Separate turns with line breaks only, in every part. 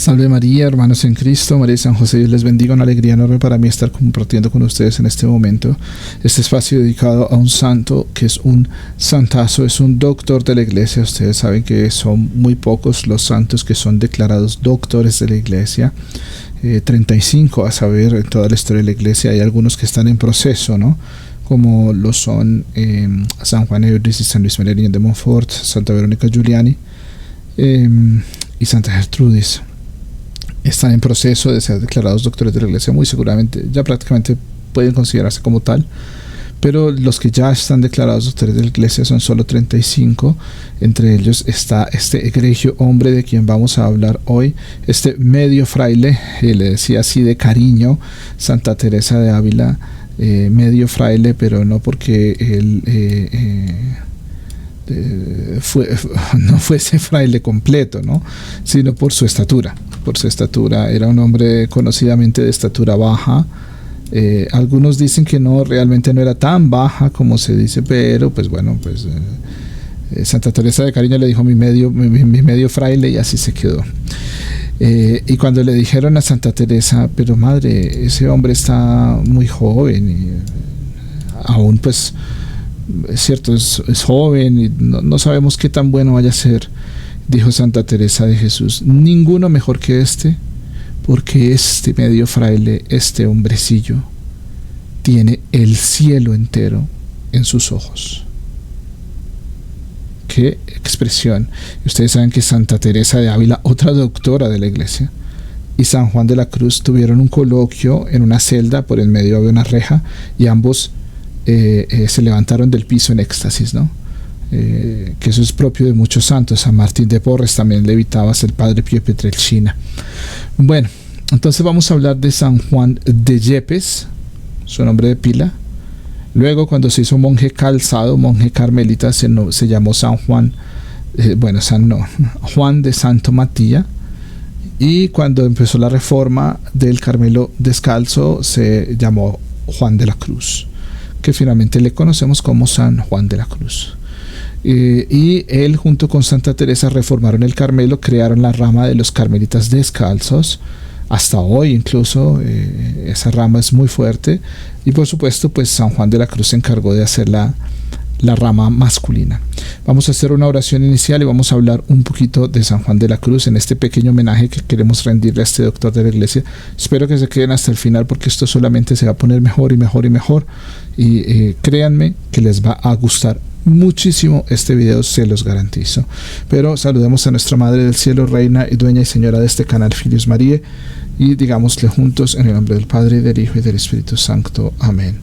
Salve María, hermanos en Cristo, María y San José, Dios les bendiga. Una alegría enorme para mí estar compartiendo con ustedes en este momento este espacio dedicado a un santo que es un santazo, es un doctor de la Iglesia. Ustedes saben que son muy pocos los santos que son declarados doctores de la Iglesia. 35 a saber en toda la historia de la Iglesia. Hay algunos que están en proceso, ¿no? Como lo son San Juan Eudes y San Luis María de Montfort, Santa Verónica Giuliani y Santa Gertrudis. Están en proceso de ser declarados doctores de la Iglesia, muy seguramente, ya prácticamente pueden considerarse como tal, pero los que ya están declarados doctores de la Iglesia son solo 35. Entre ellos está este egregio hombre de quien vamos a hablar hoy, este medio fraile, le decía así de cariño, Santa Teresa de Ávila, medio fraile, pero no porque él no fuese fraile completo, ¿no? Sino por su estatura. Era un hombre conocidamente de estatura baja. Algunos dicen que realmente no era tan baja como se dice, pero pues bueno, pues Santa Teresa de cariño le dijo mi medio fraile, y así se quedó. Y cuando le dijeron a Santa Teresa, pero madre, ese hombre está muy joven y aún pues es cierto, es joven y no sabemos qué tan bueno vaya a ser, dijo Santa Teresa de Jesús: ninguno mejor que este, porque este medio fraile, este hombrecillo, tiene el cielo entero en sus ojos. Qué expresión. Ustedes saben que Santa Teresa de Ávila, otra doctora de la Iglesia, y San Juan de la Cruz tuvieron un coloquio en una celda, por en medio había una reja, y ambos se levantaron del piso en éxtasis, ¿no? Que eso es propio de muchos santos. San Martín de Porres también levitaba, el padre Pío Pietrelcina. Bueno, entonces vamos a hablar de San Juan de Yepes, su nombre de pila. Luego, cuando se hizo monje calzado, monje carmelita, se llamó San Juan, Juan de Santo Matía. Y cuando empezó la reforma del Carmelo descalzo, se llamó Juan de la Cruz, que finalmente le conocemos como San Juan de la Cruz. Y él junto con Santa Teresa reformaron el Carmelo, crearon la rama de los carmelitas descalzos. Hasta hoy incluso esa rama es muy fuerte, y por supuesto pues San Juan de la Cruz se encargó de hacer la rama masculina. Vamos a hacer una oración inicial y vamos a hablar un poquito de San Juan de la Cruz en este pequeño homenaje que queremos rendirle a este doctor de la Iglesia. Espero que se queden hasta el final, porque esto solamente se va a poner mejor y mejor y mejor, y créanme que les va a gustar muchísimo este video, se los garantizo. Pero saludemos a nuestra Madre del Cielo, Reina y Dueña y Señora de este canal, Filius Mariae, y digámosle juntos en el nombre del Padre, del Hijo y del Espíritu Santo. Amén.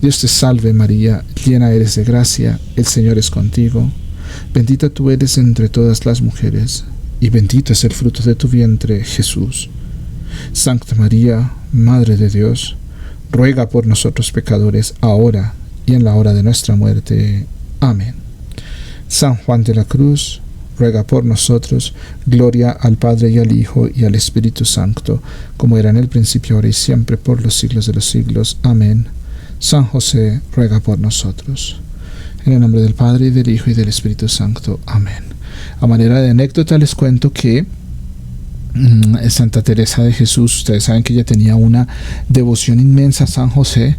Dios te salve María, llena eres de gracia, el Señor es contigo. Bendita tú eres entre todas las mujeres, y bendito es el fruto de tu vientre, Jesús. Santa María, Madre de Dios, ruega por nosotros pecadores, ahora y en la hora de nuestra muerte. Amén. San Juan de la Cruz, ruega por nosotros. Gloria al Padre y al Hijo y al Espíritu Santo, como era en el principio, ahora y siempre, por los siglos de los siglos. Amén. San José, ruega por nosotros. En el nombre del Padre, y del Hijo y del Espíritu Santo. Amén. A manera de anécdota les cuento que Santa Teresa de Jesús, ustedes saben que ella tenía una devoción inmensa a San José,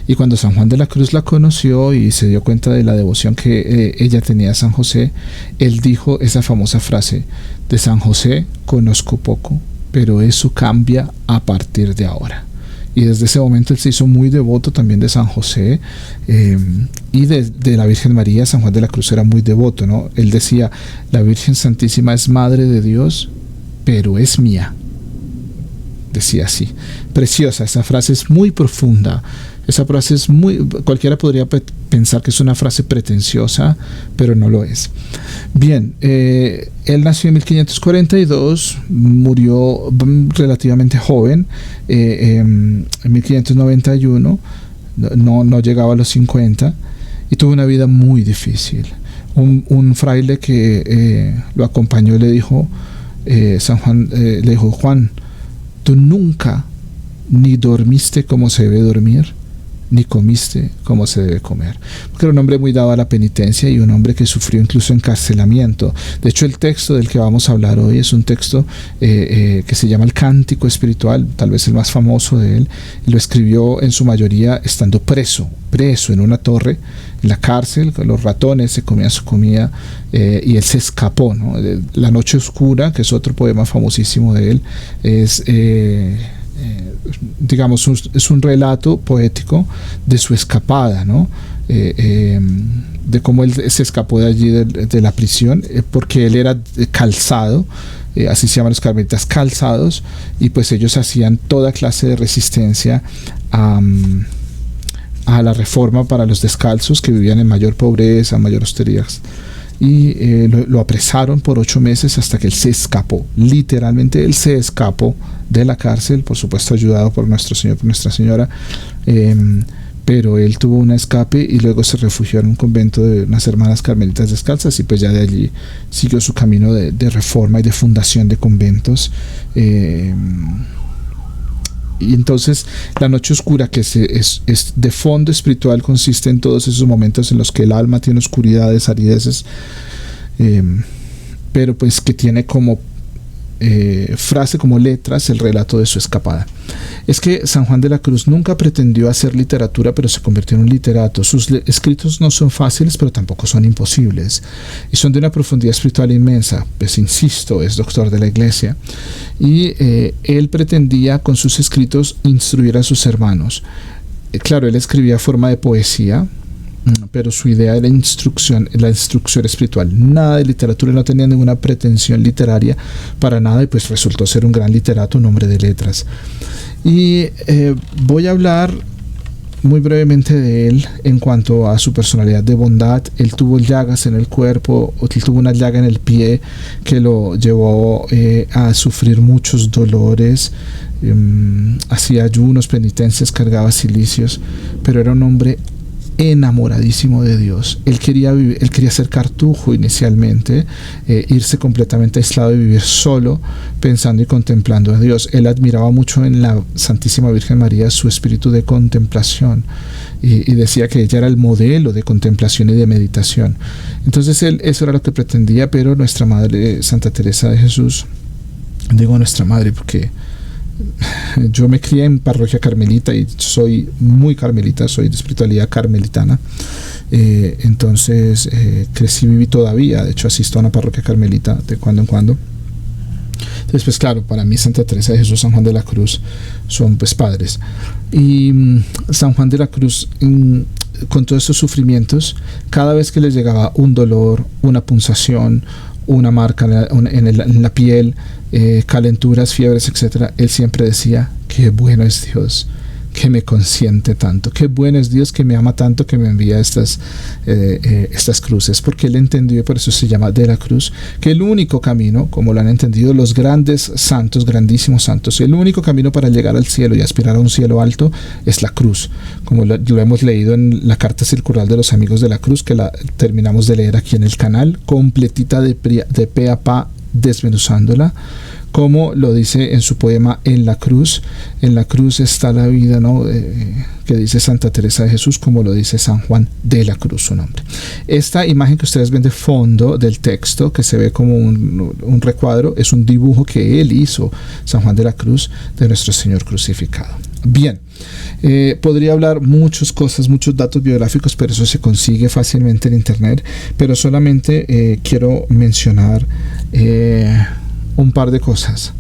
y cuando San Juan de la Cruz la conoció y se dio cuenta de la devoción que ella tenía a San José, él dijo esa famosa frase: de San José conozco poco, pero eso cambia a partir de ahora. Y desde ese momento él se hizo muy devoto también de San José, y de la Virgen María. San Juan de la Cruz era muy devoto, ¿no? Él decía: la Virgen Santísima es Madre de Dios, pero es mía. Decía así. Preciosa, esa frase es muy profunda. Esa frase es cualquiera podría pensar que es una frase pretenciosa, pero no lo es. Bien, él nació en 1542, murió relativamente joven, en 1591, no llegaba a los 50, y tuvo una vida muy difícil. Un fraile que lo acompañó le dijo, San Juan, le dijo: Juan, tú nunca ni dormiste como se debe dormir, ni comiste como se debe comer. Porque era un hombre muy dado a la penitencia y un hombre que sufrió incluso encarcelamiento. De hecho, el texto del que vamos a hablar hoy es un texto que se llama el Cántico Espiritual, tal vez el más famoso de él. Lo escribió en su mayoría estando preso en una torre, en la cárcel, con los ratones se comían su comida y él se escapó, ¿no? La Noche Oscura, que es otro poema famosísimo de él, es... digamos, es un relato poético de su escapada, ¿no? De cómo él se escapó de allí de la prisión, porque él era calzado, así se llaman los carmelitas, calzados, y pues ellos hacían toda clase de resistencia a la reforma para los descalzos que vivían en mayor pobreza, mayor austeridad. Y lo apresaron por 8 meses hasta que él se escapó. Literalmente él se escapó de la cárcel, por supuesto ayudado por nuestro Señor, por Nuestra Señora, pero él tuvo un escape y luego se refugió en un convento de unas hermanas carmelitas descalzas y pues ya de allí siguió su camino de reforma y de fundación de conventos. Y entonces la Noche Oscura, que es de fondo espiritual, consiste en todos esos momentos en los que el alma tiene oscuridades, arideces, pero pues que tiene como frase, como letras, el relato de su escapada. Es que San Juan de la Cruz nunca pretendió hacer literatura, pero se convirtió en un literato. Sus escritos no son fáciles, pero tampoco son imposibles, y son de una profundidad espiritual inmensa. Pues insisto, es doctor de la Iglesia, y él pretendía con sus escritos instruir a sus hermanos. Claro, él escribía a forma de poesía, pero su idea era la instrucción espiritual, nada de literatura, no tenía ninguna pretensión literaria para nada, y pues resultó ser un gran literato, un hombre de letras. Y voy a hablar muy brevemente de él en cuanto a su personalidad de bondad. Él tuvo llagas en el cuerpo, él tuvo una llaga en el pie que lo llevó a sufrir muchos dolores, hacía ayunos, penitencias, cargaba cilicios, pero era un hombre enamoradísimo de Dios. Él quería vivir, él quería ser cartujo inicialmente, irse completamente aislado y vivir solo, pensando y contemplando a Dios. Él admiraba mucho en la Santísima Virgen María su espíritu de contemplación, y decía que ella era el modelo de contemplación y de meditación. Entonces él, eso era lo que pretendía, pero nuestra Madre Santa Teresa de Jesús, digo nuestra Madre porque yo me crié en parroquia carmelita y soy muy carmelita, soy de espiritualidad carmelitana, entonces crecí, viví todavía, de hecho asisto a una parroquia carmelita de cuando en cuando. Entonces pues claro, para mí Santa Teresa de Jesús, San Juan de la Cruz son pues padres, y San Juan de la Cruz, con todos estos sufrimientos, cada vez que les llegaba un dolor, una punzación, una marca en la piel, calenturas, fiebres, etc., él siempre decía: qué bueno es Dios que me consiente tanto, qué bueno es Dios que me ama tanto, que me envía estas cruces, porque él entendió, y por eso se llama de la cruz, que el único camino, como lo han entendido los grandes santos, grandísimos santos, el único camino para llegar al cielo y aspirar a un cielo alto es la cruz, como lo hemos leído en la carta circular de los amigos de la cruz, que la terminamos de leer aquí en el canal, completita de pe a pa, desmenuzándola, como lo dice en su poema En la cruz está la vida, ¿no? Que dice Santa Teresa de Jesús, como lo dice San Juan de la Cruz, su nombre. Esta imagen que ustedes ven de fondo del texto, que se ve como un recuadro, es un dibujo que él hizo, San Juan de la Cruz, de nuestro Señor crucificado. Bien, podría hablar muchas cosas, muchos datos biográficos, pero eso se consigue fácilmente en internet, pero solamente quiero mencionar un par de cosas.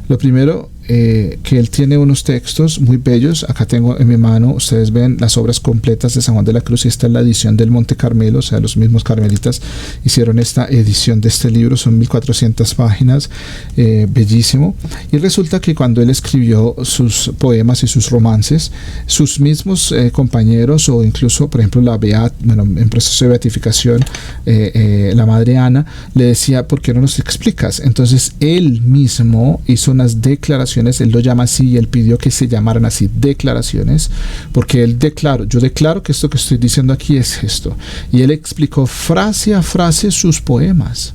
Lo primero, que él tiene unos textos muy bellos. Acá tengo en mi mano, ustedes ven las obras completas de San Juan de la Cruz, y esta es la edición del Monte Carmelo, o sea, los mismos carmelitas hicieron esta edición de este libro, son 1400 páginas, bellísimo. Y resulta que cuando él escribió sus poemas y sus romances, sus mismos compañeros, o incluso, por ejemplo, en proceso de beatificación, la Madre Ana le decía: ¿por qué no nos explicas? Entonces él mismo hizo unas declaraciones, él lo llama así, y él pidió que se llamaran así, declaraciones, porque él yo declaro que esto que estoy diciendo aquí es esto, y él explicó frase a frase sus poemas,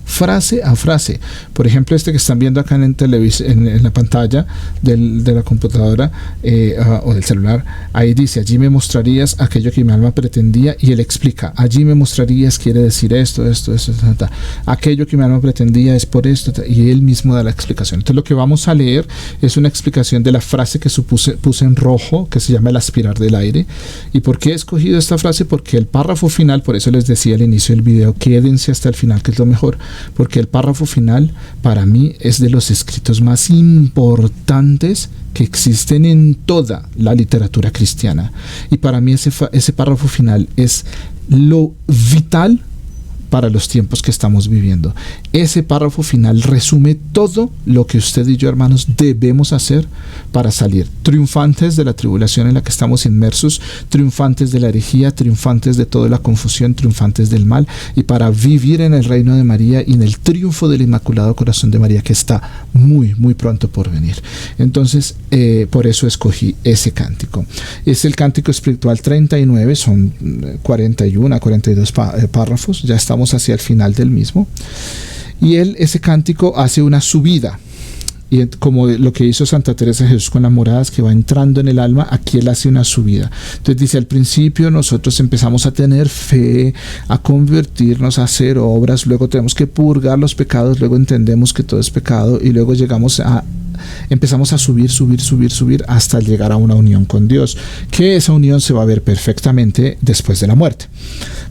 frase a frase. Por ejemplo, este que están viendo acá en la pantalla de la computadora o del celular, ahí dice: allí me mostrarías aquello que mi alma pretendía, y él explica: allí me mostrarías quiere decir esto, aquello que mi alma pretendía es por esto, y él mismo da la explicación. Entonces lo que vamos a leer es una explicación de la frase que puse en rojo, que se llama el aspirar del aire. ¿Y por qué he escogido esta frase? Porque el párrafo final, por eso les decía al inicio del video, quédense hasta el final, que es lo mejor, porque el párrafo final para mí es de los escritos más importantes que existen en toda la literatura cristiana, y para mí ese párrafo final es lo vital para los tiempos que estamos viviendo. Ese párrafo final resume todo lo que usted y yo, hermanos, debemos hacer para salir triunfantes de la tribulación en la que estamos inmersos, triunfantes de la herejía, triunfantes de toda la confusión, triunfantes del mal, y para vivir en el reino de María y en el triunfo del Inmaculado Corazón de María, que está muy, muy pronto por venir. Entonces, por eso escogí ese cántico. Es el cántico espiritual 39, son 41 a 42 párrafos, ya estamos hacia el final del mismo, y ese cántico hace una subida, y como lo que hizo Santa Teresa de Jesús con las moradas, que va entrando en el alma, aquí él hace una subida. Entonces dice: al principio nosotros empezamos a tener fe, a convertirnos, a hacer obras, luego tenemos que purgar los pecados, luego entendemos que todo es pecado, y luego empezamos a subir hasta llegar a una unión con Dios, que esa unión se va a ver perfectamente después de la muerte,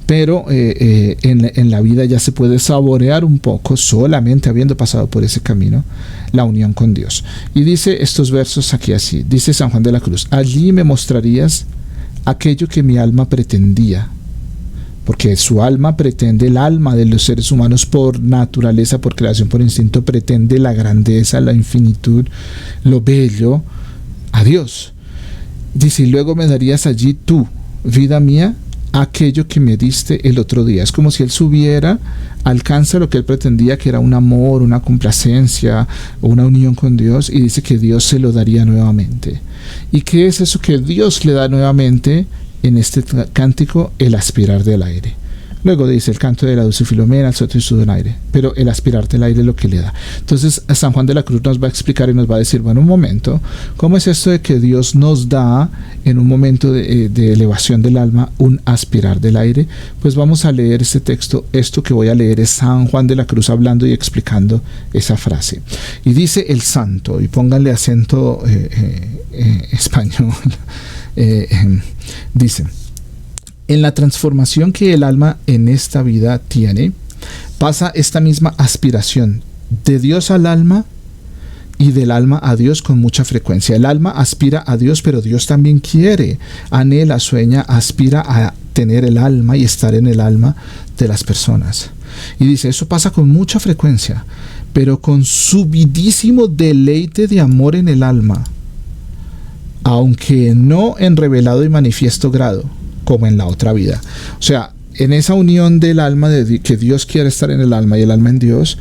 pero en la vida ya se puede saborear un poco, solamente habiendo pasado por ese camino, la unión con Dios. Y dice estos versos aquí así, dice San Juan de la Cruz: allí me mostrarías aquello que mi alma pretendía, porque su alma pretende, el alma de los seres humanos por naturaleza, por creación, por instinto, pretende la grandeza, la infinitud, lo bello, a Dios. Dice: y luego me darías allí tú, vida mía, aquello que me diste el otro día. Es como si él subiera, alcanza lo que él pretendía, que era un amor, una complacencia, una unión con Dios, y dice que Dios se lo daría nuevamente. ¿Y qué es eso que Dios le da nuevamente? En este cántico, el aspirar del aire. Luego dice: el canto de la dulce Filomena, el soplo y su donaire, pero el aspirar del aire es lo que le da. Entonces San Juan de la Cruz nos va a explicar y nos va a decir: bueno, un momento, ¿cómo es esto de que Dios nos da en un momento de elevación del alma un aspirar del aire? Pues vamos a leer este texto. Esto que voy a leer es San Juan de la Cruz hablando y explicando esa frase. Y dice el santo, y pónganle acento español, dice: en la transformación que el alma en esta vida tiene, pasa esta misma aspiración de Dios al alma y del alma a Dios con mucha frecuencia. El alma aspira a Dios, pero Dios también quiere, anhela, sueña, aspira a tener el alma y estar en el alma de las personas. Y dice: eso pasa con mucha frecuencia, pero con subidísimo deleite de amor en el alma, aunque no en revelado y manifiesto grado, como en la otra vida. O sea, en esa unión del alma, que Dios quiere estar en el alma y el alma en Dios,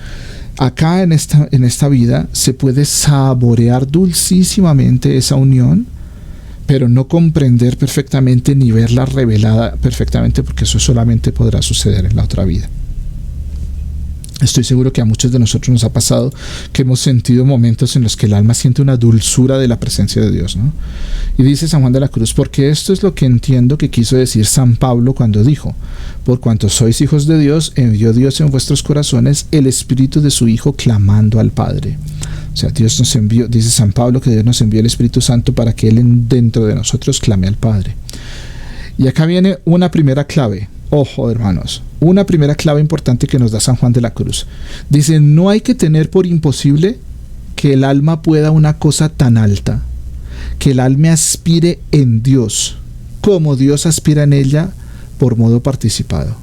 acá en esta vida se puede saborear dulcísimamente esa unión, pero no comprender perfectamente ni verla revelada perfectamente, porque eso solamente podrá suceder en la otra vida. Estoy seguro que a muchos de nosotros nos ha pasado que hemos sentido momentos en los que el alma siente una dulzura de la presencia de Dios, ¿no? Y dice San Juan de la Cruz: porque esto es lo que entiendo que quiso decir San Pablo cuando dijo: por cuanto sois hijos de Dios, envió Dios en vuestros corazones el Espíritu de su Hijo, clamando al Padre. O sea, Dios nos envió, dice San Pablo, que Dios nos envió el Espíritu Santo para que Él dentro de nosotros clame al Padre. Y acá viene una primera clave. Ojo, hermanos, una primera clave importante que nos da San Juan de la Cruz. Dice: no hay que tener por imposible que el alma pueda una cosa tan alta, que el alma aspire en Dios, como Dios aspira en ella por modo participado.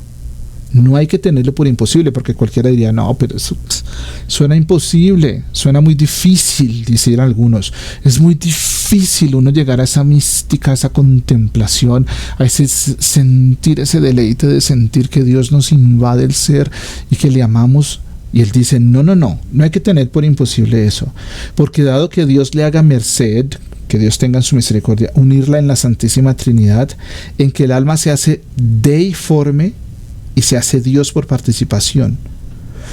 No hay que tenerlo por imposible, porque cualquiera diría: no, pero eso suena imposible, suena muy difícil, dicen algunos. Es muy difícil uno llegar a esa mística, a esa contemplación, a ese sentir, ese deleite de sentir que Dios nos invade el ser y que le amamos. Y él dice: no hay que tener por imposible eso, porque dado que Dios le haga merced, que Dios tenga en su misericordia, unirla en la Santísima Trinidad, en que el alma se hace deiforme y se hace Dios por participación.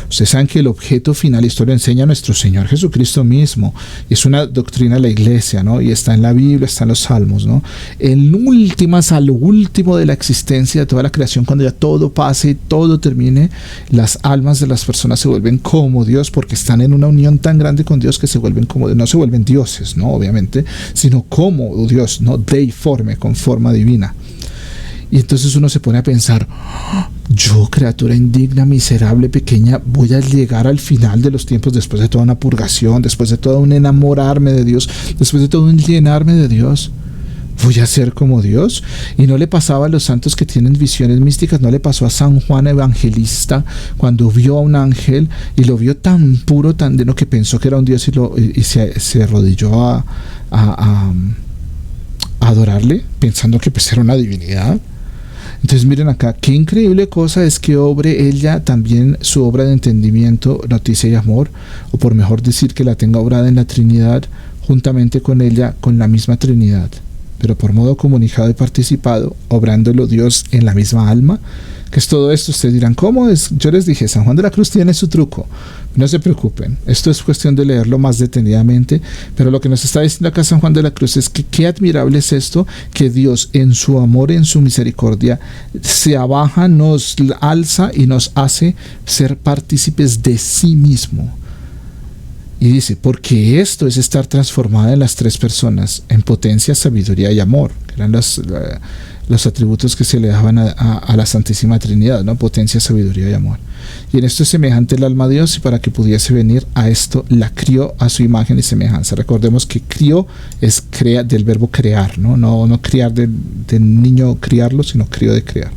Ustedes saben que el objeto final, esto lo enseña nuestro Señor Jesucristo mismo, y es una doctrina de la iglesia, ¿no? Y está en la Biblia, está en los Salmos, ¿no? En últimas, al último de la existencia de toda la creación, cuando ya todo pase, todo termine, las almas de las personas se vuelven como Dios, porque están en una unión tan grande con Dios que se vuelven como, no se vuelven dioses, ¿no? Obviamente, sino como Dios, ¿no? Deiforme, con forma divina. Y entonces uno se pone a pensar, yo, criatura indigna, miserable, pequeña, voy a llegar al final de los tiempos, después de toda una purgación, después de todo un enamorarme de Dios, después de todo un llenarme de Dios, voy a ser como Dios. Y no le pasaba a los santos que tienen visiones místicas, no le pasó a San Juan Evangelista cuando vio a un ángel y lo vio tan puro, tan lleno, que pensó que era un Dios y se arrodilló a adorarle, pensando que pues era una divinidad. Entonces miren acá, qué increíble cosa es que obre ella también su obra de entendimiento, noticia y amor, o por mejor decir que la tenga obrada en la Trinidad, juntamente con ella, con la misma Trinidad, pero por modo comunicado y participado, obrándolo Dios en la misma alma. ¿Qué es todo esto? Ustedes dirán, ¿cómo es? Yo les dije, San Juan de la Cruz tiene su truco. No se preocupen, esto es cuestión de leerlo más detenidamente, pero lo que nos está diciendo acá San Juan de la Cruz es que qué admirable es esto, que Dios en su amor, en su misericordia, se abaja, nos alza y nos hace ser partícipes de sí mismo. Y dice, porque esto es estar transformada en las tres personas, en potencia, sabiduría y amor, que eran los atributos que se le daban a la Santísima Trinidad, ¿no? Potencia, sabiduría y amor. Y en esto es semejante el alma a Dios, y para que pudiese venir a esto, la crió a su imagen y semejanza. Recordemos que crió es del verbo crear, no criar del niño criarlo, sino crió de crear.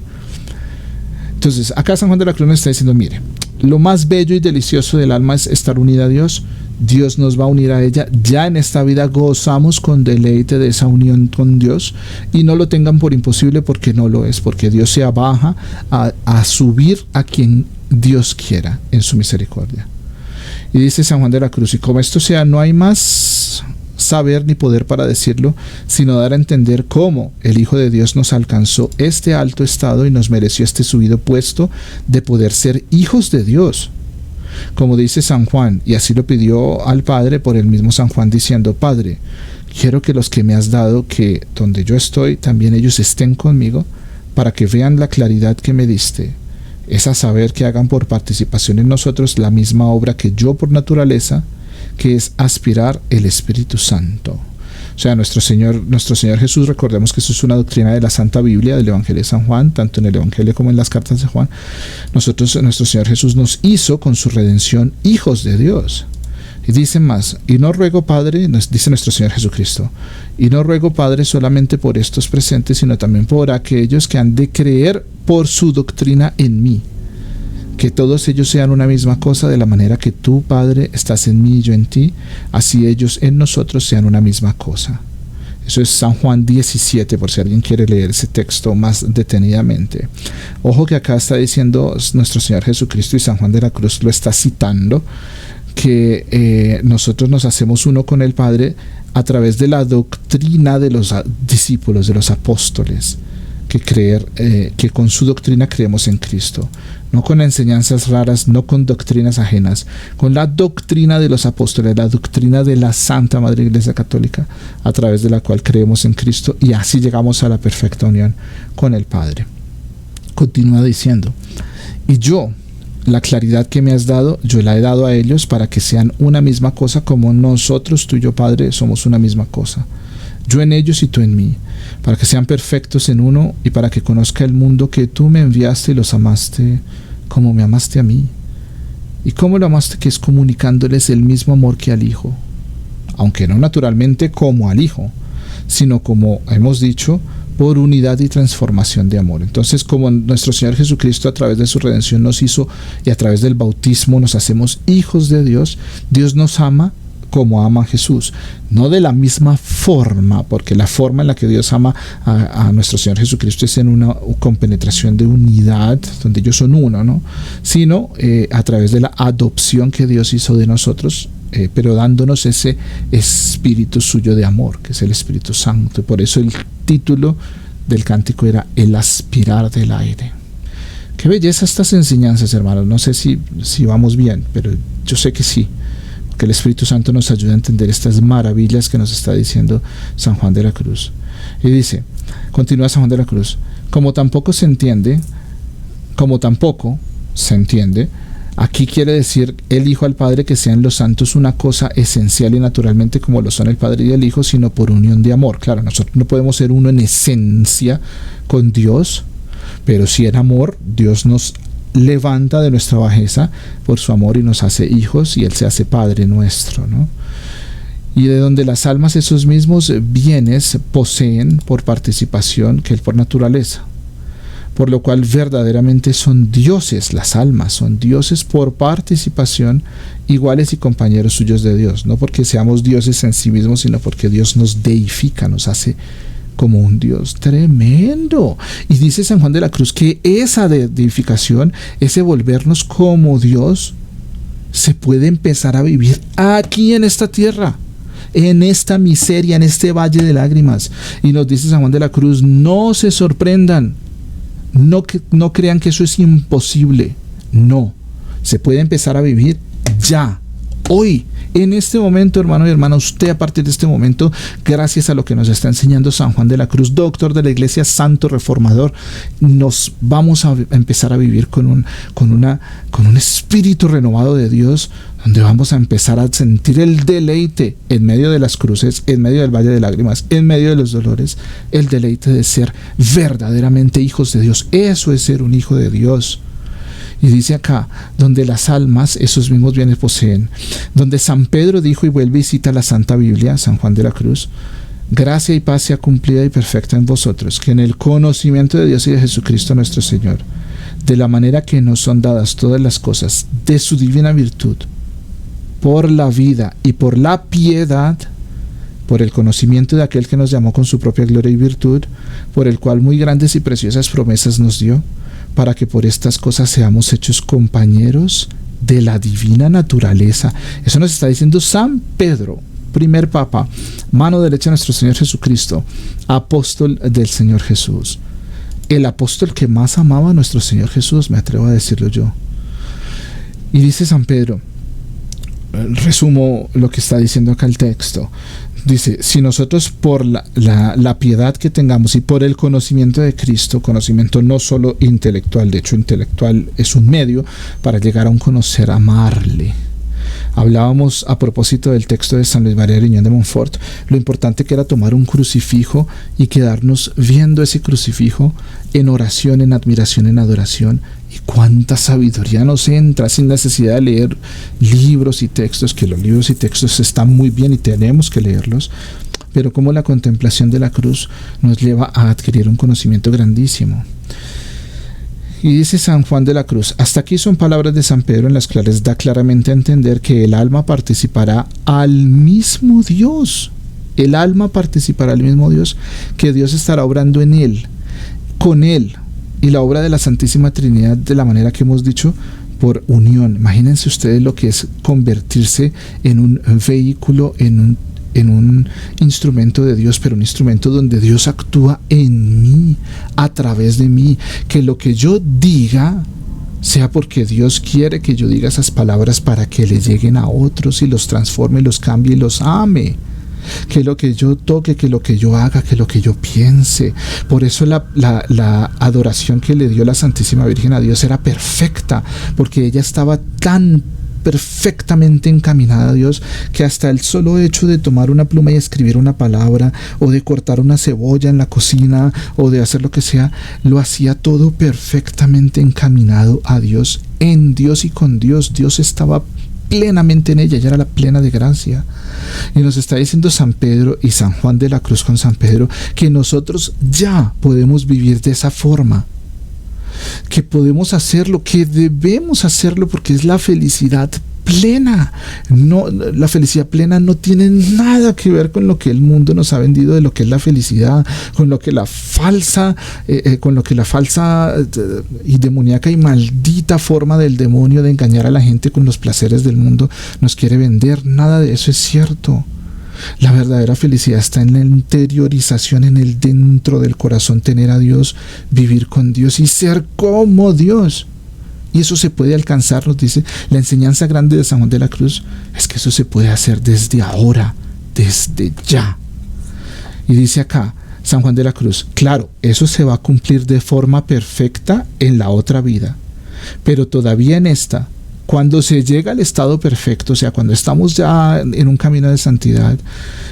Entonces, acá San Juan de la Cruz nos está diciendo, mire, lo más bello y delicioso del alma es estar unida a Dios. Dios nos va a unir a ella. Ya en esta vida gozamos con deleite de esa unión con Dios, y no lo tengan por imposible, porque no lo es, porque Dios se abaja a subir a quien Dios quiera en su misericordia. Y dice San Juan de la Cruz, y como esto sea, no hay más saber ni poder para decirlo, sino dar a entender cómo el Hijo de Dios nos alcanzó este alto estado y nos mereció este subido puesto de poder ser hijos de Dios. Como dice San Juan, y así lo pidió al Padre por el mismo San Juan, diciendo, Padre, quiero que los que me has dado, que donde yo estoy, también ellos estén conmigo, para que vean la claridad que me diste. Es a saber que hagan por participación en nosotros la misma obra que yo por naturaleza, que es aspirar el Espíritu Santo. O sea, nuestro Señor Jesús, recordemos que eso es una doctrina de la Santa Biblia, del Evangelio de San Juan, tanto en el Evangelio como en las cartas de Juan. Nuestro Señor Jesús nos hizo con su redención hijos de Dios. Y dice más, y no ruego, Padre, nos dice nuestro Señor Jesucristo, y no ruego, Padre, solamente por estos presentes, sino también por aquellos que han de creer por su doctrina en mí. Que todos ellos sean una misma cosa, de la manera que tú, Padre, estás en mí y yo en ti, así ellos en nosotros sean una misma cosa. Eso es San Juan 17, por si alguien quiere leer ese texto más detenidamente. Ojo que acá está diciendo nuestro Señor Jesucristo, y San Juan de la Cruz lo está citando, que nosotros nos hacemos uno con el Padre a través de la doctrina de los discípulos, de los apóstoles, que con su doctrina creemos en Cristo, no con enseñanzas raras, no con doctrinas ajenas, con la doctrina de los apóstoles, la doctrina de la Santa Madre Iglesia Católica, a través de la cual creemos en Cristo, y así llegamos a la perfecta unión con el Padre. Continúa diciendo, y yo, la claridad que me has dado, yo la he dado a ellos para que sean una misma cosa, como nosotros, tú y yo, Padre, somos una misma cosa. Yo en ellos y tú en mí, para que sean perfectos en uno, y para que conozca el mundo que tú me enviaste y los amaste como me amaste a mí. ¿Y cómo lo amaste? Que es comunicándoles el mismo amor que al Hijo, aunque no naturalmente como al Hijo, sino como hemos dicho, por unidad y transformación de amor. Entonces, como nuestro Señor Jesucristo a través de su redención nos hizo, y a través del bautismo nos hacemos hijos de Dios, Dios nos ama como ama a Jesús, no de la misma forma, porque la forma en la que Dios ama a nuestro Señor Jesucristo es en una compenetración de unidad, donde ellos son uno, ¿no? Sino a través de la adopción que Dios hizo de nosotros, pero dándonos ese espíritu suyo de amor, que es el Espíritu Santo. Y por eso el título del cántico era El aspirar del aire. Qué belleza estas enseñanzas, hermanos. No sé si vamos bien, pero yo sé que sí. Que el Espíritu Santo nos ayude a entender estas maravillas que nos está diciendo San Juan de la Cruz. Y dice, continúa San Juan de la Cruz, como tampoco se entiende, aquí quiere decir el Hijo al Padre que sean los santos una cosa esencial y naturalmente como lo son el Padre y el Hijo, sino por unión de amor. Claro, nosotros no podemos ser uno en esencia con Dios, pero sí en amor. Dios nos levanta de nuestra bajeza por su amor y nos hace hijos y Él se hace Padre nuestro, ¿no? Y de donde las almas esos mismos bienes poseen por participación que Él por naturaleza. Por lo cual verdaderamente son dioses, las almas son dioses por participación, iguales y compañeros suyos de Dios. No porque seamos dioses en sí mismos, sino porque Dios nos deifica, nos hace como un Dios tremendo. Y dice San Juan de la Cruz que esa deificación, ese volvernos como Dios, se puede empezar a vivir aquí en esta tierra, en esta miseria, en este valle de lágrimas. Y nos dice San Juan de la Cruz, no se sorprendan, no crean que eso es imposible. No, se puede empezar a vivir ya, hoy, en este momento, hermano y hermana. Usted a partir de este momento, gracias a lo que nos está enseñando San Juan de la Cruz, doctor de la Iglesia, santo reformador, nos vamos a empezar a vivir con un espíritu renovado de Dios, donde vamos a empezar a sentir el deleite en medio de las cruces, en medio del valle de lágrimas, en medio de los dolores, el deleite de ser verdaderamente hijos de Dios. Eso es ser un hijo de Dios. Y dice acá, donde las almas esos mismos bienes poseen, donde San Pedro dijo, y vuelve y cita la Santa Biblia, San Juan de la Cruz, gracia y paz sea cumplida y perfecta en vosotros, que en el conocimiento de Dios y de Jesucristo nuestro Señor, de la manera que nos son dadas todas las cosas de su divina virtud, por la vida y por la piedad, por el conocimiento de aquel que nos llamó con su propia gloria y virtud, por el cual muy grandes y preciosas promesas nos dio, para que por estas cosas seamos hechos compañeros de la divina naturaleza. Eso nos está diciendo San Pedro, primer papa, mano derecha de nuestro Señor Jesucristo, apóstol del Señor Jesús. El apóstol que más amaba a nuestro Señor Jesús, me atrevo a decirlo yo. Y dice San Pedro, resumo lo que está diciendo acá el texto. Dice, si nosotros por la piedad que tengamos y por el conocimiento de Cristo, conocimiento no solo intelectual, de hecho intelectual es un medio para llegar a un conocer, amarle. Hablábamos a propósito del texto de San Luis María Griñón de Montfort, lo importante que era tomar un crucifijo y quedarnos viendo ese crucifijo en oración, en admiración, en adoración. Y cuánta sabiduría nos entra sin necesidad de leer libros y textos, que los libros y textos están muy bien y tenemos que leerlos, pero como la contemplación de la cruz nos lleva a adquirir un conocimiento grandísimo. Y dice San Juan de la Cruz, hasta aquí son palabras de San Pedro en las cuales da claramente a entender que el alma participará al mismo Dios. El alma participará al mismo Dios, que Dios estará obrando en él, con él, y la obra de la Santísima Trinidad, de la manera que hemos dicho, por unión. Imagínense ustedes lo que es convertirse en un vehículo, en un instrumento de Dios, pero un instrumento donde Dios actúa en mí, a través de mí, que lo que yo diga sea porque Dios quiere que yo diga esas palabras para que le lleguen a otros y los transforme, los cambie y los ame. Que lo que yo toque, que lo que yo haga, que lo que yo piense. Por eso la adoración que le dio la Santísima Virgen a Dios era perfecta, porque ella estaba tan perfectamente encaminada a Dios que hasta el solo hecho de tomar una pluma y escribir una palabra, o de cortar una cebolla en la cocina, o de hacer lo que sea, lo hacía todo perfectamente encaminado a Dios, en Dios y con Dios. Dios estaba plenamente en ella era la plena de gracia. Y nos está diciendo San Pedro y San Juan de la Cruz con San Pedro que nosotros ya podemos vivir de esa forma, que podemos hacerlo, que debemos hacerlo, porque es la felicidad plena. No, la felicidad plena no tiene nada que ver con lo que el mundo nos ha vendido de lo que es la felicidad, con lo que la falsa y demoníaca y maldita forma del demonio de engañar a la gente con los placeres del mundo nos quiere vender. Nada de eso es cierto. La verdadera felicidad está en la interiorización, en el dentro del corazón, tener a Dios, vivir con Dios y ser como Dios. Y eso se puede alcanzar, nos dice la enseñanza grande de San Juan de la Cruz, es que eso se puede hacer desde ahora, desde ya. Y dice acá San Juan de la Cruz, claro, eso se va a cumplir de forma perfecta en la otra vida, pero todavía en esta, cuando se llega al estado perfecto, o sea, cuando estamos ya en un camino de santidad,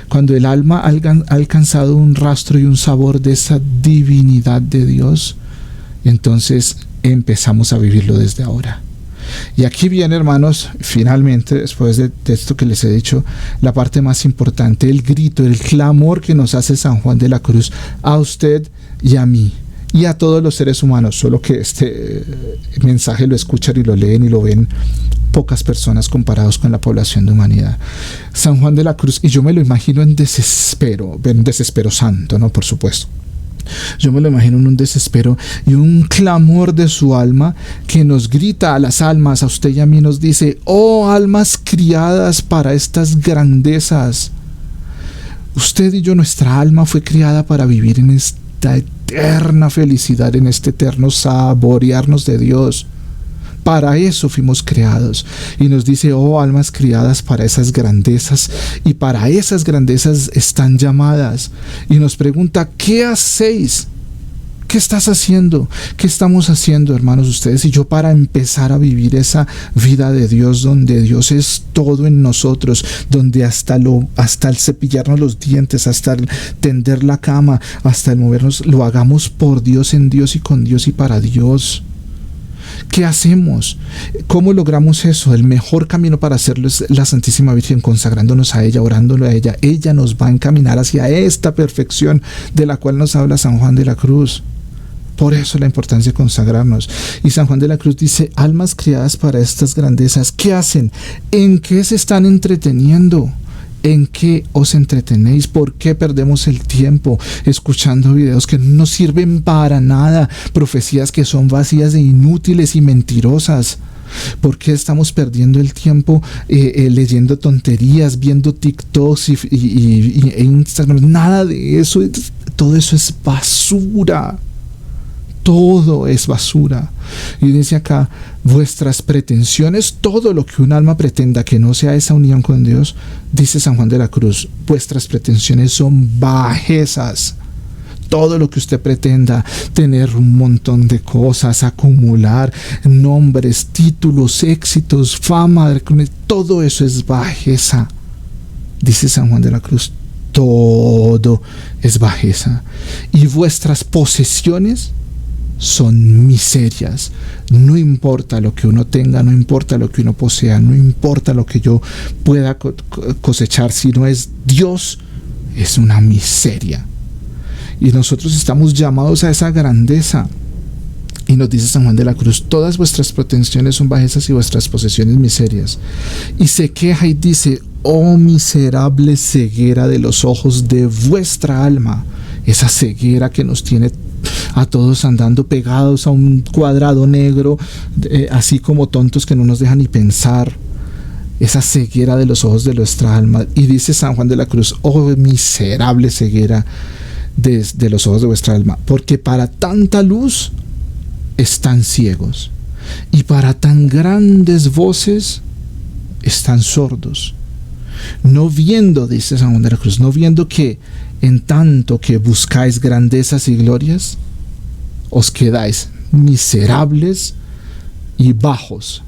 cuando el alma ha alcanzado un rastro y un sabor de esa divinidad de Dios, entonces empezamos a vivirlo desde ahora. Y aquí viene, hermanos, finalmente, después de esto que les he dicho, la parte más importante, el grito, el clamor que nos hace San Juan de la Cruz a usted y a mí y a todos los seres humanos, solo que este mensaje lo escuchan y lo leen y lo ven pocas personas comparados con la población de humanidad. San Juan de la Cruz, y yo me lo imagino en desespero santo, ¿no? Por supuesto. Yo me lo imagino en un desespero y un clamor de su alma que nos grita a las almas, a usted y a mí, nos dice: oh almas criadas para estas grandezas. Usted y yo, nuestra alma fue criada para vivir en esta eterna felicidad, en este eterno saborearnos de Dios. Para eso fuimos creados. Y nos dice: oh almas criadas para esas grandezas, y para esas grandezas están llamadas. Y nos pregunta: ¿qué hacéis? ¿Qué estás haciendo? ¿Qué estamos haciendo, hermanos, ustedes y yo, para empezar a vivir esa vida de Dios, donde Dios es todo en nosotros, donde hasta el cepillarnos los dientes, hasta el tender la cama, hasta el movernos, lo hagamos por Dios, en Dios y con Dios y para Dios? ¿Qué hacemos? ¿Cómo logramos eso? El mejor camino para hacerlo es la Santísima Virgen, consagrándonos a ella, orándole a ella. Ella nos va a encaminar hacia esta perfección de la cual nos habla San Juan de la Cruz. Por eso la importancia de consagrarnos. Y San Juan de la Cruz dice: almas criadas para estas grandezas, ¿qué hacen? ¿En qué se están entreteniendo? ¿En qué os entretenéis? ¿Por qué perdemos el tiempo escuchando videos que no sirven para nada? Profecías que son vacías e inútiles y mentirosas. ¿Por qué estamos perdiendo el tiempo leyendo tonterías, viendo TikToks e Instagram? Nada de eso. Todo eso es basura. Todo es basura. Y dice acá: vuestras pretensiones, todo lo que un alma pretenda que no sea esa unión con Dios, dice San Juan de la Cruz, vuestras pretensiones son bajezas. Todo lo que usted pretenda, tener un montón de cosas, acumular nombres, títulos, éxitos, fama, todo eso es bajeza. Dice San Juan de la Cruz, todo es bajeza. Y vuestras posesiones son miserias. No importa lo que uno tenga, no importa lo que uno posea, no importa lo que yo pueda cosechar, si no es Dios, es una miseria. Y nosotros estamos llamados a esa grandeza. Y nos dice San Juan de la Cruz: todas vuestras pretensiones son bajezas y vuestras posesiones miserias. Y se queja y dice: oh miserable ceguera de los ojos de vuestra alma. Esa ceguera que nos tiene a todos andando pegados a un cuadrado negro, así como tontos que no nos dejan ni pensar. Esa ceguera de los ojos de nuestra alma. Y dice San Juan de la Cruz: oh miserable ceguera de los ojos de vuestra alma, porque para tanta luz están ciegos, y para tan grandes voces están sordos, no viendo, dice San Juan de la Cruz, no viendo que en tanto que buscáis grandezas y glorias, os quedáis miserables y bajos,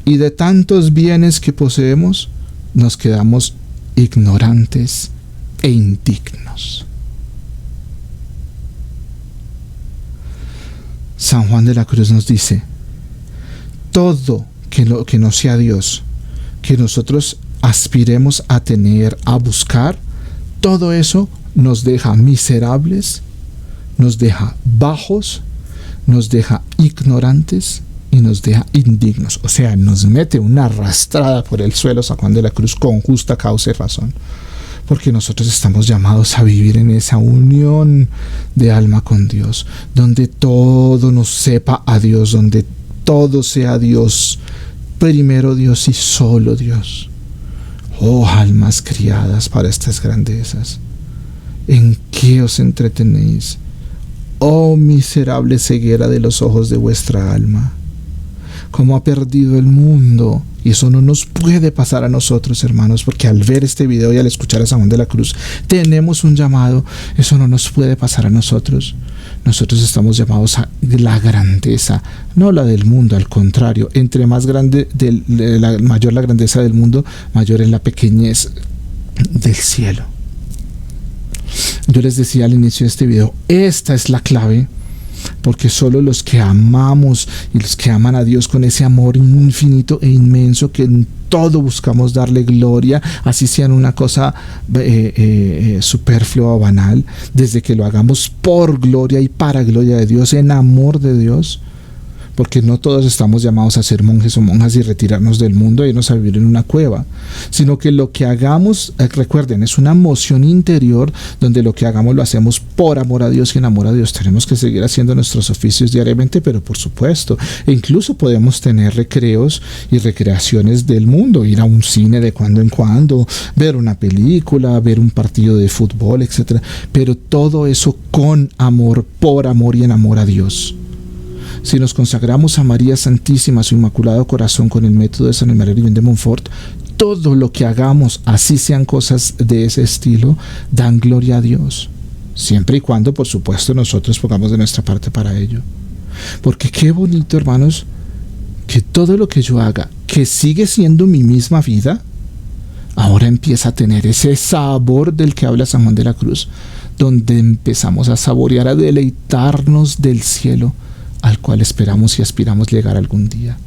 y de tantos bienes que poseemos nos quedamos ignorantes e indignos. San Juan de la Cruz nos dice: todo que no sea Dios, que nosotros aspiremos a tener, a buscar, todo eso nos deja miserables, nos deja bajos, nos deja ignorantes y nos deja indignos. O sea, nos mete una arrastrada por el suelo San Juan de la Cruz, con justa causa y razón, porque nosotros estamos llamados a vivir en esa unión de alma con Dios, donde todo nos sepa a Dios, donde todo sea Dios, primero Dios y solo Dios. Oh almas criadas para estas grandezas, ¿en qué os entretenéis? Oh miserable ceguera de los ojos de vuestra alma, cómo ha perdido el mundo. Y eso no nos puede pasar a nosotros, hermanos, porque al ver este video y al escuchar a San Juan de la Cruz tenemos un llamado. Eso no nos puede pasar a nosotros. Nosotros estamos llamados a la grandeza, no la del mundo, al contrario. Entre más grande, mayor la grandeza del mundo, mayor es la pequeñez del cielo. Yo les decía al inicio de este video, esta es la clave, porque solo los que amamos y los que aman a Dios con ese amor infinito e inmenso, que en todo buscamos darle gloria, así sea en una cosa superflua o banal, desde que lo hagamos por gloria y para gloria de Dios, en amor de Dios, porque no todos estamos llamados a ser monjes o monjas y retirarnos del mundo e irnos a vivir en una cueva, sino que lo que hagamos, recuerden, es una emoción interior donde lo que hagamos lo hacemos por amor a Dios y en amor a Dios. Tenemos que seguir haciendo nuestros oficios diariamente, pero por supuesto, e incluso podemos tener recreos y recreaciones del mundo, ir a un cine de cuando en cuando, ver una película, ver un partido de fútbol, etc. Pero todo eso con amor, por amor y en amor a Dios. Si nos consagramos a María Santísima, su Inmaculado Corazón, con el método de San Hilarión de Montfort, todo lo que hagamos, así sean cosas de ese estilo, dan gloria a Dios. Siempre y cuando, por supuesto, nosotros pongamos de nuestra parte para ello. Porque qué bonito, hermanos, que todo lo que yo haga, que sigue siendo mi misma vida, ahora empieza a tener ese sabor del que habla San Juan de la Cruz, donde empezamos a saborear, a deleitarnos del cielo, al cual esperamos y aspiramos llegar algún día.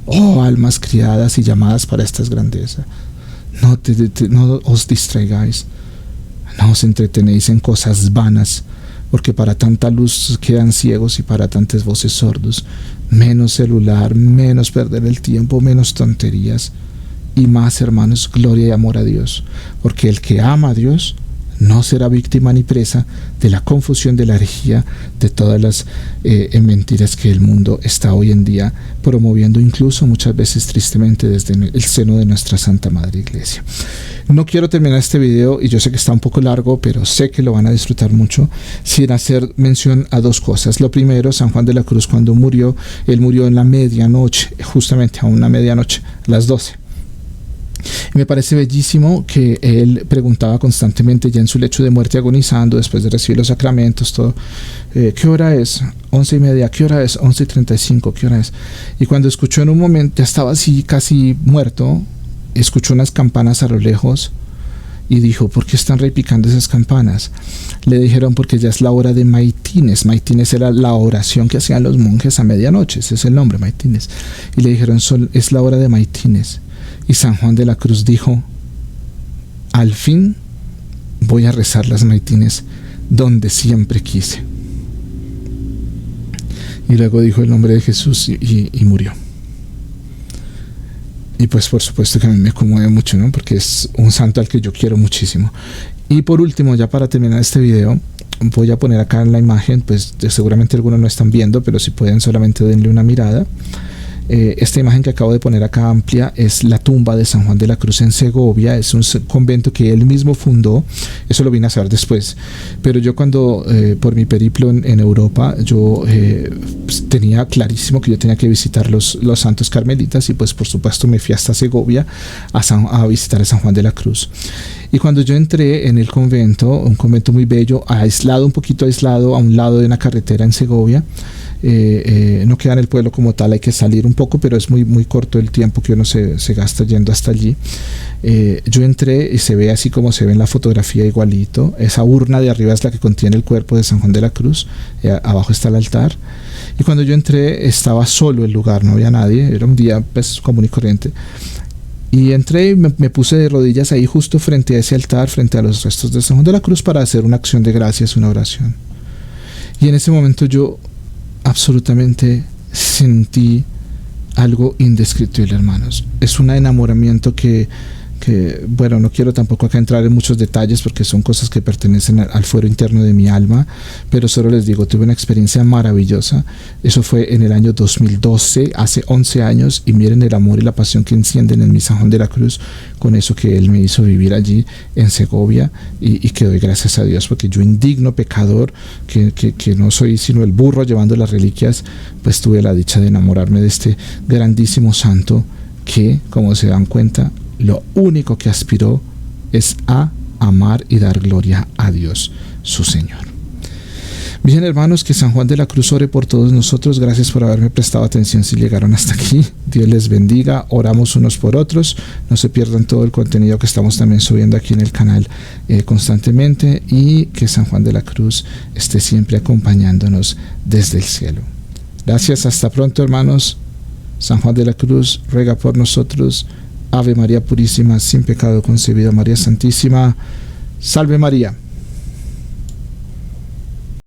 Oh almas criadas y llamadas para estas grandezas, no os distraigáis, no os entretenéis en cosas vanas, porque para tanta luz quedan ciegos y para tantas voces sordos. Menos celular, menos perder el tiempo, menos tonterías y más, hermanos, gloria y amor a Dios, porque el que ama a Dios no será víctima ni presa de la confusión, de la herejía, de todas las mentiras que el mundo está hoy en día promoviendo, incluso muchas veces tristemente desde el seno de nuestra Santa Madre Iglesia. No quiero terminar este video, y yo sé que está un poco largo, pero sé que lo van a disfrutar mucho, sin hacer mención a dos cosas. Lo primero, San Juan de la Cruz, cuando murió, él murió en la medianoche, justamente a una medianoche, a las 12. Me parece bellísimo que él preguntaba constantemente, ya en su lecho de muerte, agonizando, después de recibir los sacramentos, todo, ¿qué hora es? 11:30. ¿Qué hora es? 11:35. ¿Qué hora es? Y cuando escuchó en un momento, ya estaba así casi muerto, escuchó unas campanas a lo lejos y dijo, ¿por qué están repicando esas campanas? Le dijeron, porque ya es la hora de maitines. Maitines era la oración que hacían los monjes a medianoche, ese es el nombre, maitines. Y le dijeron, es la hora de maitines. Y San Juan de la Cruz dijo, al fin voy a rezar las maitines donde siempre quise. Y luego dijo el nombre de Jesús y murió. Y pues por supuesto que a mí me conmueve mucho, ¿no? Porque es un santo al que yo quiero muchísimo. Y por último, ya para terminar este video, voy a poner acá en la imagen, pues seguramente algunos no están viendo, pero si pueden solamente denle una mirada. Esta imagen que acabo de poner acá amplia es la tumba de San Juan de la Cruz en Segovia. Es un convento que él mismo fundó. Eso lo vine a saber después, pero yo cuando por mi periplo en Europa, yo pues tenía clarísimo que yo tenía que visitar los santos carmelitas, y pues por supuesto me fui hasta Segovia a visitar a San Juan de la Cruz. Y cuando yo entré en el convento, un convento muy bello, un poquito aislado a un lado de una carretera en Segovia, no queda en el pueblo como tal, hay que salir un poco, pero es muy, muy corto el tiempo que uno se gasta yendo hasta allí. Yo entré y se ve así como se ve en la fotografía, igualito. Esa urna de arriba es la que contiene el cuerpo de San Juan de la Cruz, abajo está el altar. Y cuando yo entré estaba solo el lugar, no había nadie, era un día pues común y corriente. Y entré y me puse de rodillas ahí justo frente a ese altar, frente a los restos de San Juan de la Cruz, para hacer una acción de gracias, una oración. Y en ese momento yo absolutamente sentí algo indescriptible, hermanos. Es un enamoramiento que que, bueno, no quiero tampoco acá entrar en muchos detalles porque son cosas que pertenecen al fuero interno de mi alma, pero solo les digo, tuve una experiencia maravillosa. Eso fue en el año 2012, hace 11 años, y miren el amor y la pasión que encienden en mi San Juan de la Cruz con eso que Él me hizo vivir allí en Segovia, y que doy gracias a Dios, porque yo, indigno pecador, que no soy sino el burro llevando las reliquias, pues tuve la dicha de enamorarme de este grandísimo santo que, como se dan cuenta, lo único que aspiró es a amar y dar gloria a Dios, su Señor. Bien, hermanos, que San Juan de la Cruz ore por todos nosotros. Gracias por haberme prestado atención si llegaron hasta aquí. Dios les bendiga. Oramos unos por otros. No se pierdan todo el contenido que estamos también subiendo aquí en el canal constantemente, y que San Juan de la Cruz esté siempre acompañándonos desde el cielo. Gracias, hasta pronto, hermanos. San Juan de la Cruz ruega por nosotros. Ave María Purísima, sin pecado concebida. María Santísima, salve María.